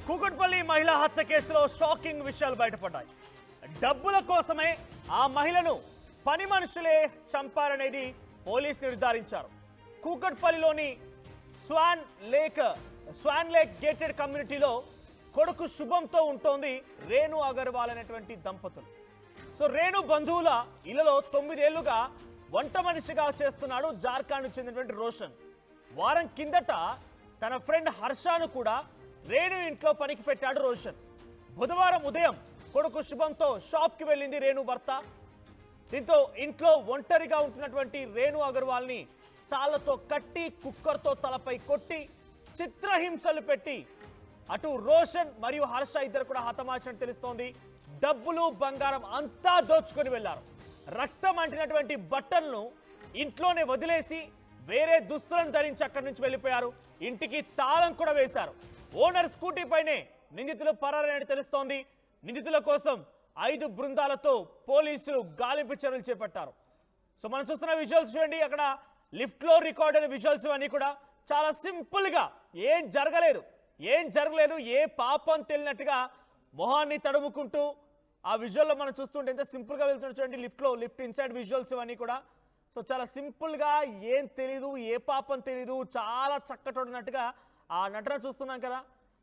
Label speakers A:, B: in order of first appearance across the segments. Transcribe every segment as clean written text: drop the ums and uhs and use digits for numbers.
A: కూకట్పల్లి మహిళా హత్య కేసులో షాకింగ్ విషయాలు బయటపడ్డాయి. డబ్బుల కోసమే ఆ మహిళను పని మనుషులే చంపారనేది పోలీసులు నిర్ధారించారు. కూకట్పల్లిలోని స్వాన్ లేక్ గేటెడ్ కమ్యూనిటీలో కొడుకు శుభంతో ఉంటోంది రేణు అగర్వాల్ అనేటువంటి దంపతులు. సో రేణు బంధువుల ఇళ్లలో 9 ఏళ్లుగా వంట మనిషిగా చేస్తున్నాడు జార్ఖండ్ చెందినటువంటి రోషన్. వారం కిందట తన ఫ్రెండ్ హర్షను కూడా రేణు ఇంట్లో పనికి పెట్టాడు రోషన్. బుధవారం ఉదయం కొడుకు శుభంతో షాప్కి వెళ్ళింది రేణు భర్త. దీంతో ఇంట్లో ఒంటరిగా ఉంటున్నటువంటి రేణు అగర్వాల్ని తాళ్లతో కట్టి కుక్కర్తో తలపై కొట్టి చిత్రహింసలు పెట్టి అటు రోషన్ మరియు హర్ష ఇద్దరు కూడా హతమార్చినట్టు తెలుస్తోంది. డబ్బులు బంగారం అంతా దోచుకొని వెళ్లారు. రక్తం అంటినటువంటి బట్టలను ఇంట్లోనే వదిలేసి వేరే దుస్తులను ధరించి అక్కడి నుంచి వెళ్ళిపోయారు. ఇంటికి తాళం కూడా వేశారు. ఓనర్ స్కూటీ పైనే నిందితులు పరారైనట్టు తెలుస్తోంది. నిందితుల కోసం 5 బృందాలతో పోలీసులు గాలింపు చర్యలు చేపట్టారు. సో మనం చూస్తున్న విజువల్స్ చూడండి. అక్కడ లిఫ్ట్ లో రికార్డ్ అయిన విజువల్స్ అన్ని కూడా చాలా సింపుల్ గా ఏం జరగలేదు ఏ పాపం తెలియనట్టుగా మొహాన్ని తడుముకుంటూ ఆ విజువల్లో మనం చూస్తుంటే ఎంత సింపుల్ గా వెళ్తున్నారు చూడండి. లిఫ్ట్ ఇన్సైడ్ విజువల్స్ ఇవన్నీ కూడా. సో చాలా సింపుల్ గా ఏం తెలీదు, ఏ పాపం తెలీదు, చాలా చక్కటోడినట్టుగా ఆ నటన చూస్తున్నాం కదా.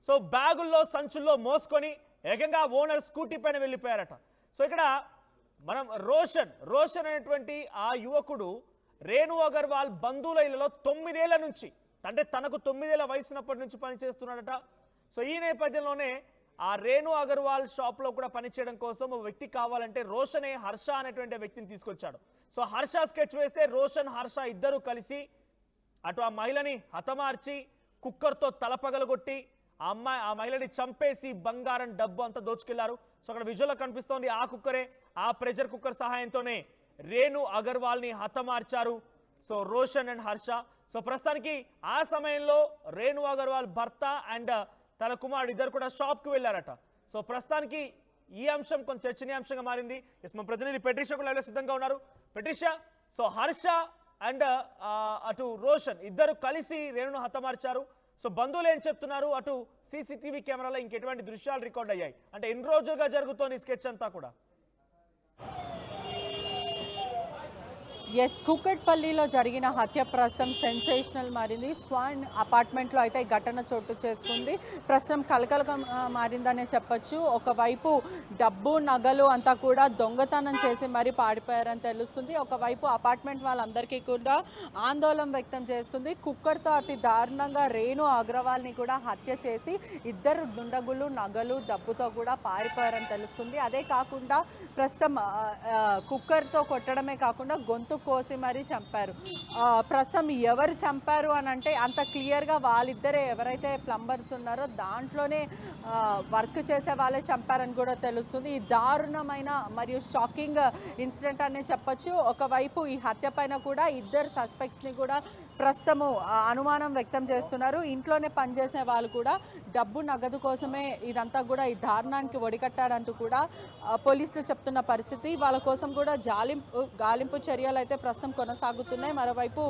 A: సో బ్యాగుల్లో సంచుల్లో మోసుకొని ఏకంగా ఓనర్ స్కూటీ పైన వెళ్ళిపోయారట. సో ఇక్కడ మనం రోషన్ అనేటువంటి ఆ యువకుడు రేణు అగర్వాల్ బంధువుల ఇళ్లలో 9 ఏళ్ల నుంచి, అంటే తనకు 9 ఏళ్ల వయసున్నప్పటి నుంచి పనిచేస్తున్నాడట. సో ఈ నేపథ్యంలోనే ఆ రేణు అగర్వాల్ షాప్లో కూడా పనిచేయడం కోసం ఒక వ్యక్తి కావాలంటే రోషనే హర్ష అనేటువంటి వ్యక్తిని తీసుకొచ్చాడు. సో హర్ష స్కెచ్ వేస్తే రోషన్ హర్ష ఇద్దరు కలిసి అటు ఆ మహిళని హతమార్చి కుక్కర్తో తలపగలగొట్టి ఆ మహిళని చంపేసి బంగారం డబ్బు అంతా దోచుకెళ్లారు. సో అక్కడ విజువల్లో కనిపిస్తోంది ఆ కుక్కరే, ఆ ప్రెషర్ కుక్కర్ సహాయంతోనే రేణు అగర్వాల్ని హతమార్చారు. So Roshan and Harsha. So ప్రస్తుతానికి ఆ సమయంలో రేణు అగర్వాల్ భర్త అండ్ తన కుమారుడు ఇద్దరు కూడా షాప్కి వెళ్ళారట. సో ప్రస్తుతానికి ఈ అంశం కొంచెం చర్చనీయాంశంగా మారింది. మా ప్రతినిధి పెట్రిషా కూడా లైవ్లో సిద్ధంగా ఉన్నారు. పెట్రిషా, సో హర్ష అండ్ అటు రోషన్ ఇద్దరు కలిసి రేణును హతమార్చారు. సో బంధువులు ఏం చెప్తున్నారు? అటు సీసీటీవీ కెమెరాలో ఇంకెటువంటి దృశ్యాలు రికార్డ్ అయ్యాయి? అంటే ఎన్ని రోజులుగా జరుగుతోంది స్కెచ్ అంతా కూడా?
B: ఎస్, కూకట్పల్లిలో జరిగిన హత్య ప్రస్తుతం సెన్సేషనల్ మారింది. స్వాన్ అపార్ట్మెంట్లో అయితే ఘటన చోటు చేసుకుంది. ప్రస్తుతం కలకలగా మారిందనే చెప్పొచ్చు. ఒకవైపు డబ్బు నగలు అంతా కూడా దొంగతనం చేసి మరీ పాడిపోయారని తెలుస్తుంది. ఒకవైపు అపార్ట్మెంట్ వాళ్ళందరికీ కూడా ఆందోళన వ్యక్తం చేస్తుంది. కుక్కర్తో అతి దారుణంగా రేణు అగర్వాల్ని కూడా హత్య చేసి ఇద్దరు దుండగులు నగలు డబ్బుతో కూడా పారిపోయారని తెలుస్తుంది. అదే కాకుండా ప్రస్తుతం కుక్కర్తో కొట్టడమే కాకుండా గొంతు కోసి మరీ చంపారు. ప్రస్తుతం ఎవరు చంపారు అని అంటే అంత క్లియర్గా వాళ్ళిద్దరే ఎవరైతే ప్లంబర్స్ ఉన్నారో దాంట్లోనే వర్క్ చేసే వాళ్ళే చంపారని కూడా తెలుస్తుంది. ఈ దారుణమైన మరియు షాకింగ్ ఇన్సిడెంట్ అనే చెప్పొచ్చు. ఒకవైపు ఈ హత్య పైన కూడా ఇద్దరు సస్పెక్ట్స్ని కూడా ప్రస్తుతము అనుమానం వ్యక్తం చేస్తున్నారు. ఇంట్లోనే పనిచేసే వాళ్ళు కూడా డబ్బు నగదు కోసమే ఇదంతా కూడా ఈ దారుణానికి ఒడికట్టాడంటూ కూడా పోలీసులు చెప్తున్న పరిస్థితి. వాళ్ళ కోసం కూడా గాలింపు చర్యలు అయితే ప్రస్తుతం కొనసాగుతున్నాయి. మరోవైపు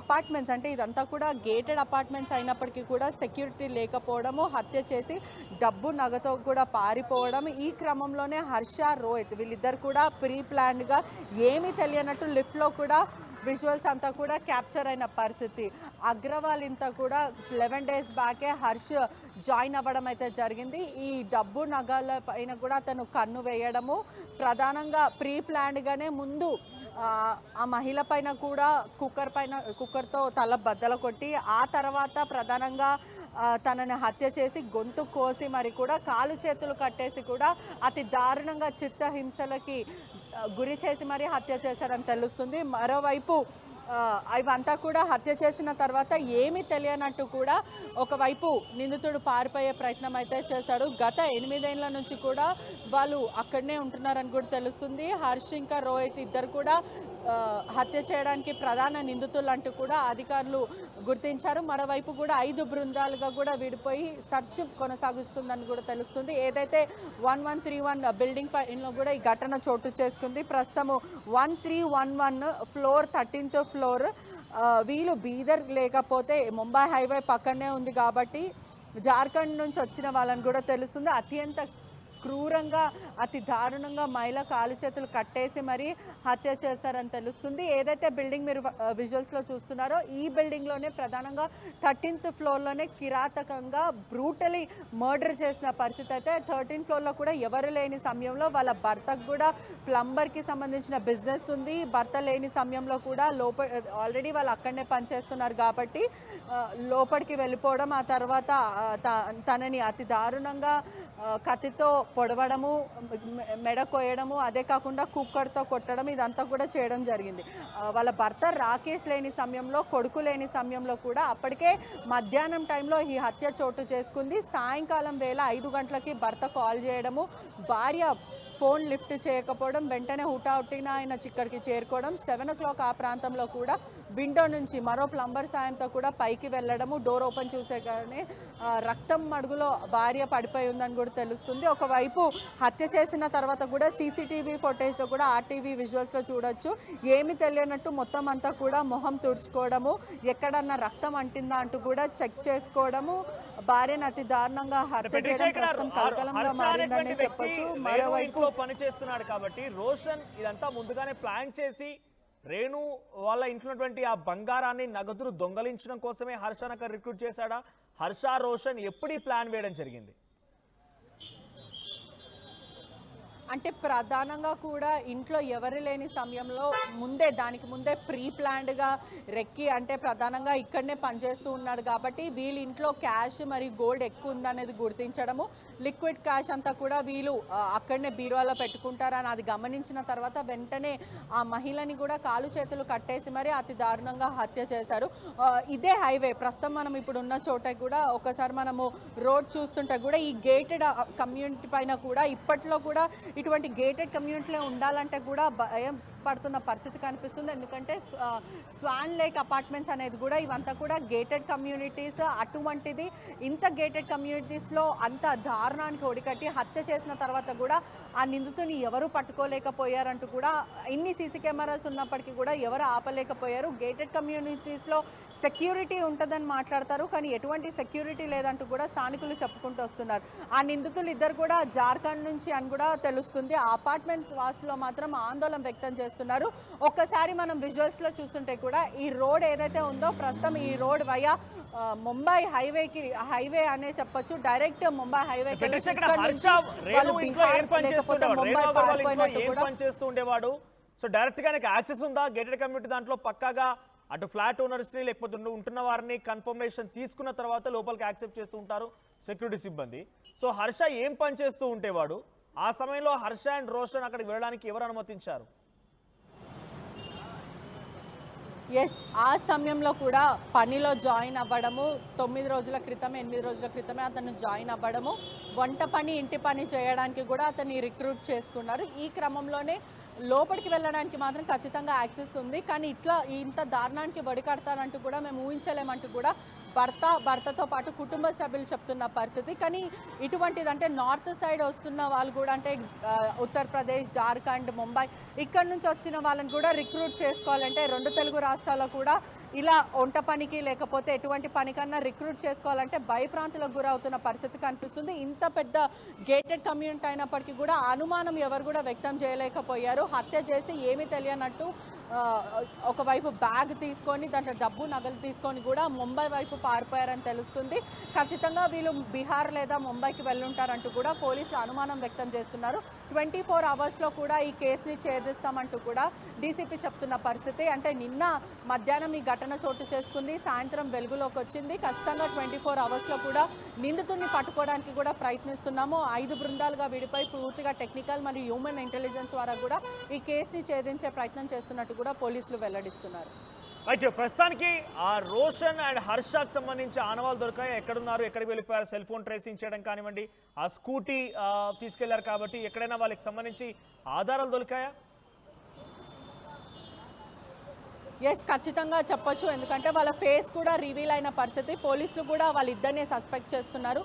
B: అపార్ట్మెంట్స్, అంటే ఇదంతా కూడా గేటెడ్ అపార్ట్మెంట్స్ అయినప్పటికీ కూడా సెక్యూరిటీ లేకపోవడము, హత్య చేసి డబ్బు నగతో కూడా పారిపోవడం. ఈ క్రమంలోనే హర్ష రోహిత్ వీళ్ళిద్దరు కూడా ప్రీ ప్లాన్డ్గా ఏమీ తెలియనట్టు లిఫ్ట్లో కూడా విజువల్స్ అంతా కూడా క్యాప్చర్ అయిన పరిస్థితి. అగ్రవాల్ ఇంతా కూడా 11 days బ్యాకే హర్ష్ జాయిన్ అవ్వడం అయితే జరిగింది. ఈ డబ్బు నగల పైన కూడా అతను కన్ను వేయడము, ప్రధానంగా ప్రీ ప్లాన్డ్గానే ముందు ఆ మహిళ పైన కూడా కుక్కర్తో తల బద్దలు కొట్టి ఆ తర్వాత ప్రధానంగా తనని హత్య చేసి గొంతు కోసి మరి కూడా కాలు చేతులు కట్టేసి కూడా అతి దారుణంగా చిత్తహింసలకి గురి చేసి మరీ హత్య చేశారని తెలుస్తుంది. మరోవైపు ఇవంతా కూడా హత్య చేసిన తర్వాత ఏమీ తెలియనట్టు కూడా ఒకవైపు నిందితుడు పారిపోయే ప్రయత్నం అయితే చేశాడు. గత 8 ఏళ్ల నుంచి కూడా వాళ్ళు అక్కడనే ఉంటున్నారని కూడా తెలుస్తుంది. హర్ష్ ఇంకా రోహిత్ ఇద్దరు కూడా హత్య చేయడానికి ప్రధాన నిందితులు అంటూ కూడా అధికారులు గుర్తించారు. మరోవైపు కూడా 5 బృందాలుగా కూడా విడిపోయి సెర్చ్ కొనసాగిస్తుందని కూడా తెలుస్తుంది. ఏదైతే 1131 బిల్డింగ్ పైన కూడా ఈ ఘటన చోటు చేసుకుంది. ప్రస్తుతము 1311 ఫ్లోర్ 13th ఫ్లోర్ వీళ్ళు బీదర్ లేకపోతే ముంబై హైవే పక్కనే ఉంది కాబట్టి జార్ఖండ్ నుంచి వచ్చిన వాళ్ళని కూడా తెలుస్తుంది. అత్యంత క్రూరంగా అతి దారుణంగా మహిళ కాలు చేతులు కట్టేసి మరీ హత్య చేశారని తెలుస్తుంది. ఏదైతే బిల్డింగ్ మీరు విజువల్స్లో చూస్తున్నారో ఈ బిల్డింగ్లోనే ప్రధానంగా 13th ఫ్లోర్లోనే కిరాతకంగా బ్రూటలీ మర్డర్ చేసిన పరిస్థితి. అయితే 13th ఫ్లోర్లో కూడా ఎవరు లేని సమయంలో వాళ్ళ భర్తకు కూడా ప్లంబర్కి సంబంధించిన బిజినెస్ ఉంది. భర్త లేని సమయంలో కూడా ఆల్రెడీ వాళ్ళు అక్కడనే పనిచేస్తున్నారు కాబట్టి లోపలికి వెళ్ళిపోవడం, ఆ తర్వాత తనని అతి దారుణంగా కత్తితో పొడవడము, మెడ కోయడము, అదే కాకుండా కుక్కర్తో కొట్టడం, ఇదంతా కూడా చేయడం జరిగింది. వాళ్ళ భర్త రాకేష్ లేని సమయంలో, కొడుకు లేని సమయంలో కూడా అప్పటికే మధ్యాహ్నం టైంలో ఈ హత్య చోటు చేసుకుంది. సాయంకాలం వేళ 5 గంటలకి భర్త కాల్ చేయడము, భార్య ఫోన్ లిఫ్ట్ చేయకపోవడం, వెంటనే హుటాహుటిన ఆయన ఇక్కడికి చేరుకోవడం. 7 o'clock ఆ ప్రాంతంలో కూడా విండో నుంచి మరో ప్లంబర్ సాయంతో కూడా పైకి వెళ్ళడము, డోర్ ఓపెన్ చూసే కానీ రక్తం మడుగులో భార్య పడిపోయి ఉందని కూడా తెలుస్తుంది. ఒకవైపు హత్య చేసిన తర్వాత కూడా సీసీటీవీ ఫుటేజ్లో కూడా ఆర్టీవీ విజువల్స్లో చూడొచ్చు. ఏమి తెలియనట్టు మొత్తం అంతా కూడా మొహం తుడుచుకోవడము, ఎక్కడన్నా రక్తం అంటిందా అంటూ కూడా చెక్ చేసుకోవడము, భార్యను అతి దారుణంగా హత్య చేయడం ప్రస్తుతం కలకలంగా మారిందని చెప్పొచ్చు. మరోవైపు
A: పని చేస్తున్నాడు కాబట్టి రోషన్ ఇదంతా ముందుగానే ప్లాన్ చేసి రేణు వాళ్ళ ఇంట్లోటువంటి ఆ బంగారాన్ని నగదును దొంగలించడం కోసమే హర్షను రిక్రూట్ చేశాడా? హర్ష రోషన్ ఎప్పుడు ఈ ప్లాన్ వేయడం జరిగింది?
B: అంటే ప్రధానంగా కూడా ఇంట్లో ఎవరు లేని సమయంలో దానికి ముందే ప్రీ ప్లాన్డ్గా రెక్కి, అంటే ప్రధానంగా ఇక్కడనే పనిచేస్తూ ఉన్నాడు కాబట్టి వీళ్ళ ఇంట్లో క్యాష్ మరి గోల్డ్ ఎక్కువ ఉందనేది గుర్తించడము, లిక్విడ్ క్యాష్ అంతా కూడా వీళ్ళు అక్కడనే బీరువాలో పెట్టుకుంటారని అది గమనించిన తర్వాత వెంటనే ఆ మహిళని కూడా కాలు చేతులు కట్టేసి మరి అతి దారుణంగా హత్య చేశారు. ఇదే హైవే ప్రస్తుతం మనం ఇప్పుడు ఉన్న చోట కూడా ఒకసారి మనము రోడ్ చూస్తుంటే కూడా ఈ గేటెడ్ కమ్యూనిటీ పైన కూడా ఇప్పట్లో కూడా ఇటువంటి గేటెడ్ కమ్యూనిటీలో ఉండాలంటే కూడా భయం పడుతున్న పరిస్థితి కనిపిస్తుంది. ఎందుకంటే స్వాన్ లేక్ అపార్ట్మెంట్స్ అనేది కూడా ఇవంతా కూడా గేటెడ్ కమ్యూనిటీస్. అటువంటిది ఇంత గేటెడ్ కమ్యూనిటీస్లో అంత దారుణానికి ఒడికట్టి హత్య చేసిన తర్వాత కూడా ఆ నిందితుని ఎవరు పట్టుకోలేకపోయారంటూ కూడా ఇన్ని సీసీ కెమెరాస్ ఉన్నప్పటికీ కూడా ఎవరు ఆపలేకపోయారు. గేటెడ్ కమ్యూనిటీస్లో సెక్యూరిటీ ఉంటుందని మాట్లాడతారు, కానీ ఎటువంటి సెక్యూరిటీ లేదంటూ కూడా స్థానికులు చెప్పుకుంటూ వస్తున్నారు. ఆ నిందితులు ఇద్దరు కూడా జార్ఖండ్ నుంచి అని కూడా తెలుస్తుంది. ఆ అపార్ట్మెంట్స్ వాసులో మాత్రం ఆందోళన వ్యక్తం చేస్తున్నారు. ఒక్కసారి మనం విజువల్స్లో చూస్తుంటే కూడా ఈ రోడ్ ఏదైతే ఉందో ప్రస్తుతం ఈ రోడ్ వయా ముంబై హైవే అనే చెప్పొచ్చు. డైరెక్ట్ ముంబై హైవే
A: ఉండేవాడు. సో డైరెక్ట్ గా యాక్సెస్ ఉందా గేటెడ్ కమ్యూనిటీ దాంట్లో? పక్కాగా అటు ఫ్లాట్ ఓనర్స్ ని లేకపోతే ఉంటున్న వారిని కన్ఫర్మేషన్ తీసుకున్న తర్వాత లోపలికి యాక్సెప్ట్ చేస్తూ ఉంటారు సెక్యూరిటీ సిబ్బంది. సో హర్ష ఏం పని చేస్తూ ఉంటేవాడు? ఆ సమయంలో హర్ష అండ్ రోషన్ అక్కడికి వెళ్ళడానికి ఎవరు అనుమతించారు?
B: ఆ సమయంలో కూడా పనిలో జాయిన్ అవ్వడము, 9 రోజుల క్రితమే 8 రోజుల క్రితమే అతను జాయిన్ అవ్వడము, వంట పని ఇంటి పని చేయడానికి కూడా అతన్ని రిక్రూట్ చేసుకున్నారు. ఈ క్రమంలోనే లోపలికి వెళ్ళడానికి మాత్రం ఖచ్చితంగా యాక్సెస్ ఉంది, కానీ ఇంత దారుణానికి వడికడతానంటూ కూడా మేము ఊహించలేమంటూ కూడా భర్తతో పాటు కుటుంబ సభ్యులు చెప్తున్న పరిస్థితి. కానీ ఇటువంటిది అంటే నార్త్ సైడ్ వస్తున్న వాళ్ళు కూడా, అంటే ఉత్తరప్రదేశ్, జార్ఖండ్, ముంబై ఇక్కడ నుంచి వచ్చిన వాళ్ళని కూడా రిక్రూట్ చేసుకోవాలంటే 2 తెలుగు రాష్ట్రాల్లో కూడా ఇలా వంట పనికి లేకపోతే ఎటువంటి పనికన్నా రిక్రూట్ చేసుకోవాలంటే భయప్రాంతులకు గురవుతున్న పరిస్థితి కనిపిస్తుంది. ఇంత పెద్ద గేటెడ్ కమ్యూనిటీ అయినప్పటికీ కూడా అనుమానం ఎవరు కూడా వ్యక్తం చేయలేకపోయారు. హత్య చేసి ఏమీ తెలియనట్టు ఒకవైపు బ్యాగ్ తీసుకొని దాంట్లో డబ్బు నగలు తీసుకొని కూడా ముంబై వైపు పారిపోయారని తెలుస్తుంది. ఖచ్చితంగా వీళ్ళు బీహార్ లేదా ముంబైకి వెళ్ళుంటారంటూ కూడా పోలీసులు అనుమానం వ్యక్తం చేస్తున్నారు. 24 అవర్స్లో కూడా ఈ కేసుని ఛేదిస్తామంటూ కూడా డీసీపీ చెప్తున్న పరిస్థితి. అంటే నిన్న మధ్యాహ్నం ఈ ఘటన చోటు చేసుకుంది, సాయంత్రం వెలుగులోకి వచ్చింది. ఖచ్చితంగా 24 అవర్స్లో కూడా నిందితుడిని పట్టుకోవడానికి కూడా ప్రయత్నిస్తున్నాము. 5 బృందాలుగా విడిపోయి పూర్తిగా టెక్నికల్ మరియు హ్యూమన్ ఇంటెలిజెన్స్ ద్వారా కూడా ఈ కేసుని ఛేదించే ప్రయత్నం చేస్తున్నట్టు కూడా పోలీసులు వెల్లడిస్తున్నారు.
A: అయితే ప్రస్తుతానికి ఆ రోషన్ అండ్ హర్షకు సంబంధించి ఆనవాళ్ళు దొరికాయి. ఎక్కడున్నారు, ఎక్కడికి వెళ్ళిపోయారు, సెల్ ఫోన్ ట్రేసింగ్ చేయడం కానివ్వండి, ఆ స్కూటీ తీసుకెళ్లారు కాబట్టి ఎక్కడైనా వాళ్ళకి సంబంధించి ఆధారాలు దొరికాయా?
B: ఖచ్చితంగా చెప్పొచ్చు. ఎందుకంటే వాళ్ళ ఫేస్ కూడా రివీల్ అయిన పరిస్థితి. పోలీసులు కూడా వాళ్ళిద్దరినే సస్పెక్ట్ చేస్తున్నారు.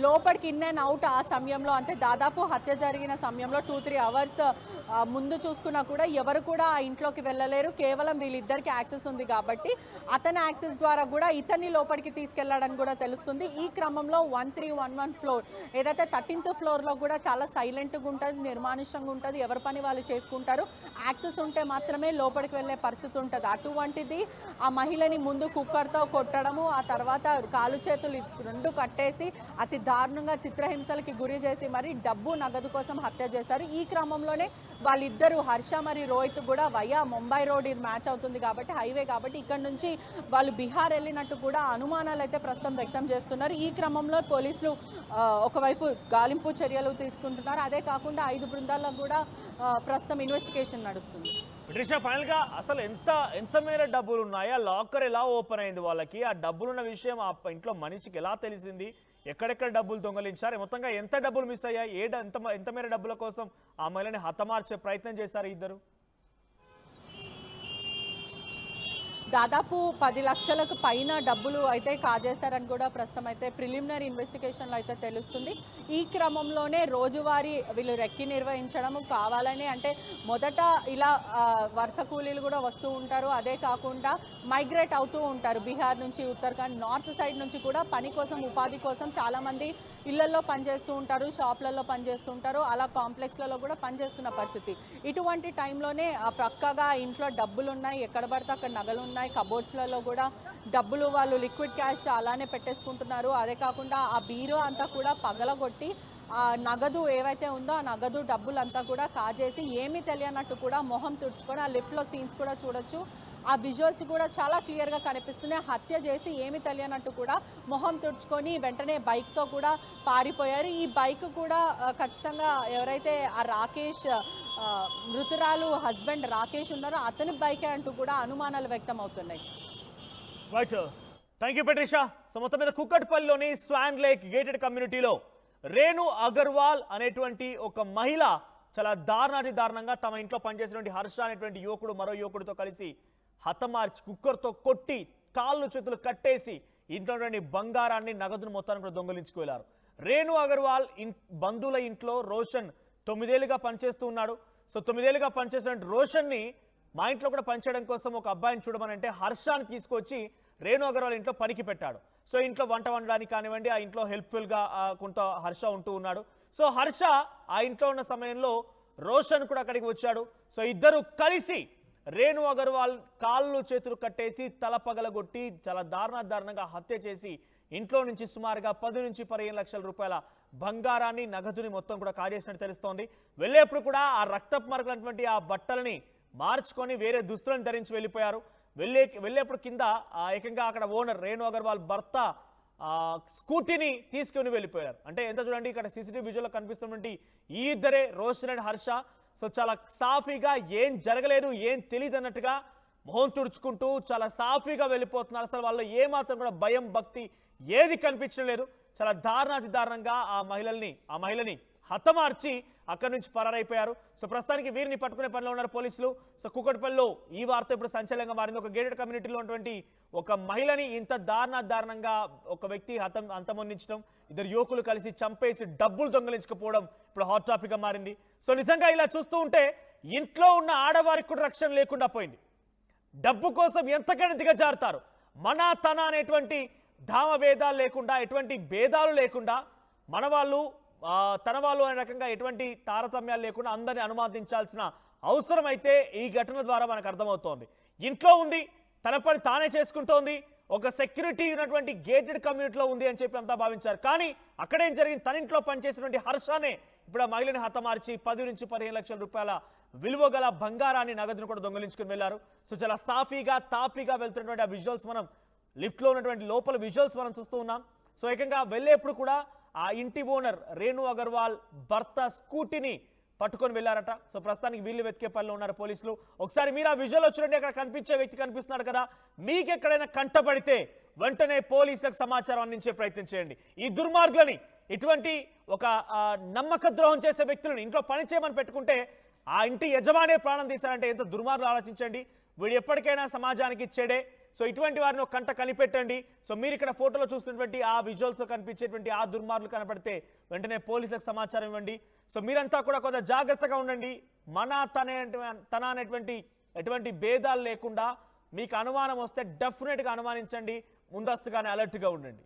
B: లోపలికి ఇన్ అండ్ అవుట్ ఆ సమయంలో అంటే దాదాపు హత్య జరిగిన సమయంలో 2-3 అవర్స్ ముందు చూసుకున్నా కూడా ఎవరు కూడా ఆ ఇంట్లోకి వెళ్ళలేరు. కేవలం వీళ్ళిద్దరికి యాక్సెస్ ఉంది కాబట్టి అతని యాక్సెస్ ద్వారా కూడా ఇతన్ని లోపలికి తీసుకెళ్లాడని కూడా తెలుస్తుంది. ఈ క్రమంలో 1311 ఫ్లోర్ ఏదైతే 13th ఫ్లోర్లో కూడా చాలా సైలెంట్గా ఉంటుంది, నిర్మానుష్యంగా ఉంటుంది, ఎవరి పని వాళ్ళు చేసుకుంటారు. యాక్సెస్ ఉంటే మాత్రమే లోపలికి వెళ్ళే పరిస్థితి ఉంటుంది. అటువంటిది ఆ మహిళని ముందు కుక్కర్తో కొట్టడము, ఆ తర్వాత కాలు చేతులు రెండు కట్టేసి అతి దారుణంగా చిత్రహింసలకి గురి చేసి మరి డబ్బు నగదు కోసం హత్య చేశారు. ఈ క్రమంలోనే వాళ్ళిద్దరూ హర్ష మరియు రోహిత్ కూడా వయా ముంబై రోడ్ ఇది మ్యాచ్ అవుతుంది కాబట్టి హైవే కాబట్టి ఇక్కడ నుంచి వాళ్ళు బీహార్ వెళ్ళినట్టు కూడా అనుమానాలు అయితే ప్రస్తుతం వ్యక్తం చేస్తున్నారు. ఈ క్రమంలో పోలీసులు ఒకవైపు గాలింపు చర్యలు తీసుకుంటున్నారు. అదే కాకుండా 5 బృందాల్లో కూడా ప్రస్తుతం ఇన్వెస్టిగేషన్ నడుస్తుంది.
A: ట్రిషా, ఫైనల్ గా అసలు ఎంత మేర డబ్బులు ఉన్నాయా, లాకర్ ఎలా ఓపెన్ అయింది వాళ్ళకి, ఆ డబ్బులున్న విషయం ఆ ఇంట్లో మనిషికి ఎలా తెలిసింది, ఎక్కడెక్కడ డబ్బులు దొంగలించారు, మొత్తంగా ఎంత డబ్బులు మిస్ అయ్యాయి, ఎంత మేర డబ్బుల కోసం ఆ మహిళని హతమార్చే ప్రయత్నం చేశారు ఇద్దరు?
B: దాదాపు 10 లక్షలకు పైన డబ్బులు అయితే కాజేశారని కూడా ప్రస్తుతం అయితే ప్రిలిమినరీ ఇన్వెస్టిగేషన్లో అయితే తెలుస్తుంది. ఈ క్రమంలోనే రోజువారీ వీళ్ళు రెక్కి నిర్వహించడము కావాలని అంటే మొదట ఇలా వరుస కూలీలు కూడా వస్తూ ఉంటారు. అదే కాకుండా మైగ్రేట్ అవుతూ ఉంటారు బీహార్ నుంచి, ఉత్తరాఖండ్, నార్త్ సైడ్ నుంచి కూడా పని కోసం, ఉపాధి కోసం చాలామంది ఇళ్లలో పనిచేస్తూ ఉంటారు, షాప్లలో పనిచేస్తూ ఉంటారు, అలా కాంప్లెక్స్లలో కూడా పనిచేస్తున్న పరిస్థితి. ఇటువంటి టైంలోనే పక్కగా ఇంట్లో డబ్బులు ఉన్నాయి, ఎక్కడ పడితే అక్కడ నగలు ఉన్నాయి, కబోర్డ్స్లలో కూడా డబ్బులు వాళ్ళు లిక్విడ్ క్యాష్ అలానే పెట్టేసుకుంటున్నారు. అదే కాకుండా ఆ బీరో అంతా కూడా పగలగొట్టి ఆ నగదు ఏవైతే ఉందో ఆ నగదు డబ్బులంతా కూడా కాజేసి ఏమీ తెలియనట్టు కూడా మొహం తుడుచుకొని ఆ లిఫ్ట్లో సీన్స్ కూడా చూడొచ్చు. ఆ విజువల్స్ కూడా చాలా క్లియర్గా కనిపిస్తున్నాయి. హత్య చేసి ఏమి తెలియనట్టు కూడా మొహం తుడుచుకొని వెంటనే బైక్తో కూడా పారిపోయారు. ఈ బైక్ కూడా ఖచ్చితంగా ఎవరైతే ఆ రాకేష్ మృతురాలు హస్బెండ్ రాకేష్ ఉన్నారో అతని బైకే అంటూ కూడా అనుమానాలు వ్యక్తం అవుతున్నాయి.
A: Right, thank you పెట్రిషా. సో మొత్తం మీద కుక్కట్పల్లిలోని స్వాన్ లేక్ గేటెడ్ కమ్యూనిటీలో రేణు అగర్వాల్ అనేటువంటి ఒక మహిళ చాలా దారుణంగా తమ ఇంట్లో పనిచేసినటువంటి హర్ష అనేటువంటి యువకుడు మరో యువకుడితో కలిసి హతమార్చి కుక్కర్తో కొట్టి కాళ్ళు చేతులు కట్టేసి ఇంట్లోని బంగారాన్ని నగదును మొత్తాన్ని కూడా దొంగలించుకు వెళ్ళారు. రేణు అగర్వాల్ బంధువుల ఇంట్లో రోషన్ 9 ఏళ్ళుగా పనిచేస్తూ ఉన్నాడు. సో 9 ఏళ్ళుగా పనిచేసినటువంటి రోషన్ని మా ఇంట్లో కూడా పనిచేయడం కోసం ఒక అబ్బాయిని చూడమనంటే హర్షాన్ని తీసుకొచ్చి రేణు అగర్వాల్ ఇంట్లో పనికి పెట్టాడు. సో ఇంట్లో వంట వండడానికి కానివ్వండి, ఆ ఇంట్లో హెల్ప్ఫుల్గా కొంత హర్ష ఉంటూ ఉన్నాడు. సో హర్ష ఆ ఇంట్లో ఉన్న సమయంలో రోషన్ కూడా అక్కడికి వచ్చాడు. సో ఇద్దరు కలిసి రేణు అగర్వాల్ కాళ్ళు చేతులు కట్టేసి తల పగలగొట్టి చాలా దారుణంగా హత్య చేసి ఇంట్లో నుంచి సుమారుగా 10 నుంచి 15 లక్షల రూపాయల బంగారాన్ని నగదుని మొత్తం కూడా కాజేసినట్టు తెలుస్తోంది. వెళ్ళేప్పుడు కూడా ఆ రక్తపు మరకలటువంటి ఆ బట్టలని మార్చుకొని వేరే దుస్తులను ధరించి వెళ్ళిపోయారు. వెళ్ళేప్పుడు కింద ఏకంగా అక్కడ ఓనర్ రేణు అగర్వాల్ భర్త స్కూటీని తీసుకుని వెళ్ళిపోయారు. అంటే ఎంత చూడండి, ఇక్కడ సీసీటీవీ విజువల్లో కనిపిస్తున్నటువంటి ఈ ఇద్దరే రోషన్ అండ్ హర్ష. సో చాలా సాఫీగా ఏం జరగలేదు, ఏం తెలియదు అన్నట్టుగా మొహం తుడుచుకుంటూ చాలా సాఫీగా వెళ్ళిపోతున్నారు. అసలు వాళ్ళు ఏమాత్రం కూడా భయం భక్తి ఏది కనిపించడం లేదు. చాలా దారుణంగా ఆ మహిళని హతమార్చి అక్కడి నుంచి పరారైపోయారు. సో ప్రస్తుతానికి వీరిని పట్టుకునే పనిలో ఉన్నారు పోలీసులు. సో కుక్కట్పల్లిలో ఈ వార్త ఇప్పుడు సంచలనంగా మారింది. ఒక గేటెడ్ కమ్యూనిటీలో ఉన్నటువంటి ఒక మహిళని ఇంత దారుణంగా ఒక వ్యక్తి అంతమొందించడం, ఇద్దరు యువకులు కలిసి చంపేసి డబ్బులు దొంగలించకపోవడం ఇప్పుడు హాట్ టాపిక్ గా మారింది. సో నిజంగా ఇలా చూస్తూ ఉంటే ఇంట్లో ఉన్న ఆడవారికి కూడా రక్షణ లేకుండా పోయింది. డబ్బు కోసం ఎంతకైనా దిగజారుతారు. తన అనేటువంటి ధామ భేదాలు లేకుండా, ఎటువంటి భేదాలు లేకుండా మన వాళ్ళు తన వాళ్ళు అనే రకంగా ఎటువంటి తారతమ్యాలు లేకుండా అందరినీ అనుమతించాల్సిన అవసరం అయితే ఈ ఘటన ద్వారా మనకు అర్థమవుతోంది. ఇంట్లో ఉంది, తన పని తానే చేసుకుంటోంది, ఒక సెక్యూరిటీ ఉన్నటువంటి గేటెడ్ కమ్యూనిటీలో ఉంది అని చెప్పి అంతా భావించారు. కానీ అక్కడేం జరిగింది, తన ఇంట్లో పనిచేసినటువంటి హర్షనే ఇప్పుడు ఆ మహిళని హతమార్చి 10 నుంచి 15 లక్షల రూపాయల విలువ గల బంగారాన్ని నగదును కూడా దొంగలించుకుని వెళ్ళారు. సో చాలా సాఫీగా తాపీగా వెళ్తున్నటువంటి ఆ విజువల్స్ మనం లిఫ్ట్లో ఉన్నటువంటి లోపల విజువల్స్ మనం చూస్తూ ఉన్నాం. సో ఏకంగా వెళ్ళేప్పుడు కూడా ఆ ఇంటి ఓనర్ రేణు అగర్వాల్ భర్త స్కూటీని పట్టుకొని వెళ్ళారట. సో ప్రస్తుతానికి వీళ్ళు వెతికే పనిలో ఉన్నారు పోలీసులు. ఒకసారి మీరు ఆ విజువల్ వచ్చినట్టు అక్కడ కనిపించే వ్యక్తి కనిపిస్తున్నాడు కదా, మీకు ఎక్కడైనా కంటపడితే వెంటనే పోలీసులకు సమాచారం అందించే ప్రయత్నం చేయండి. ఈ దుర్మార్గులని, ఇటువంటి ఒక నమ్మక ద్రోహం చేసే వ్యక్తులను ఇంట్లో పని చేయమని పెట్టుకుంటే ఆ ఇంటి యజమానే ప్రాణం తీశారంటే ఎంత దుర్మార్గులు ఆలోచించండి. వీడు ఎప్పటికైనా సమాజానికి చెడే. సో ఇటువంటి వారిని ఒక కంట కనిపెట్టండి. సో మీరు ఇక్కడ ఫోటోలో చూస్తున్నటువంటి ఆ విజువల్స్లో కనిపించేటువంటి ఆ దుర్మార్గులు కనపడితే వెంటనే పోలీసులకు సమాచారం ఇవ్వండి. సో మీరంతా కూడా కొంత జాగ్రత్తగా ఉండండి. తన అనేటువంటి ఎటువంటి భేదాలు లేకుండా మీకు అనుమానం వస్తే డెఫినెట్గా అనుమానించండి. ముందస్తుగానే అలర్ట్గా ఉండండి.